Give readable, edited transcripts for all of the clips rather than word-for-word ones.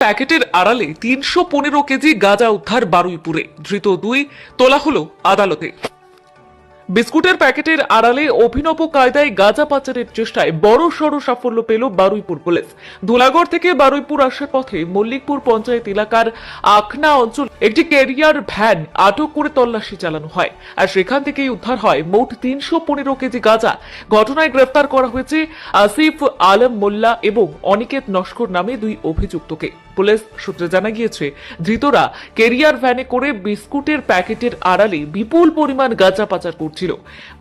প্যাকেটের আড়ালে ৩১৫ কেজি গাঁজা উদ্ধার বারুইপুরে, ধৃত ২ তোলা হলো আদালতে। বিস্কুটের প্যাকেটের আড়ালে অভিনব কায়দায় গাঁজা পাচারের চেষ্টায় বড় সড় সাফল্য পেল বারুইপুর পুলিশ। ধুলাগড় থেকে বারুইপুর আসার পথে মল্লিকপুর পঞ্চায়েত এলাকার আখনা অঞ্চল একটি ক্যারিয়ার ভ্যান আটক করে তল্লাশি চালানো হয়, আর সেখান থেকেই উদ্ধার হয় মোট ৩১৫ কেজি গাঁজা। ঘটনায় গ্রেফতার করা হয়েছে আসিফ আলম মোল্লা এবং অনিকেত নস্কর নামে ২ অভিযুক্তকে। পুলিশ সূত্রে জানা গিয়েছে, ধৃতরা ক্যারিয়ার ভ্যানে করে বিস্কুটের প্যাকেটের আড়ালে বিপুল পরিমাণ গাঁজা পাচার করছিল।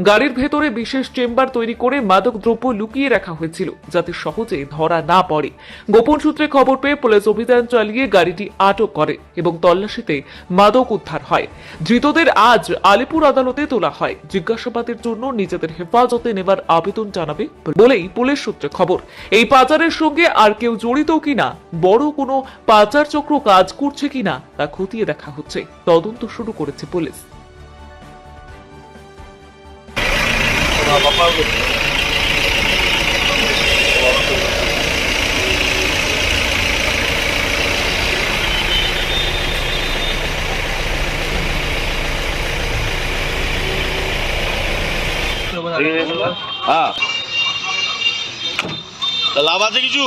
গাড়ির ভেতরে বিশেষ চেম্বার তৈরি করে মাদক দ্রব্য লুকিয়ে রাখা হয়েছিল, যাতে সহজে ধরা না পড়ে। গোপন সূত্রে খবর পেয়ে পুলিশ অভিযান চালিয়ে গাড়িটি আটক করে এবং তল্লাশিতে মাদক উদ্ধার হয়। ধৃতদের আজ আলিপুর আদালতে তোলা হয়। জিজ্ঞাসাবাদের জন্য নিজেদের হেফাজতে নেবার আবেদন জানাবে বলেই পুলিশ সূত্রে খবর। এই পাচারের সঙ্গে আর কেউ জড়িত কিনা, বড় কোনো পাচার চক্র কাজ করছে কিনা তা খতিয়ে দেখা হচ্ছে। তদন্ত শুরু করেছে পুলিশ। হ্যাঁ, লাভ আছে কিছু?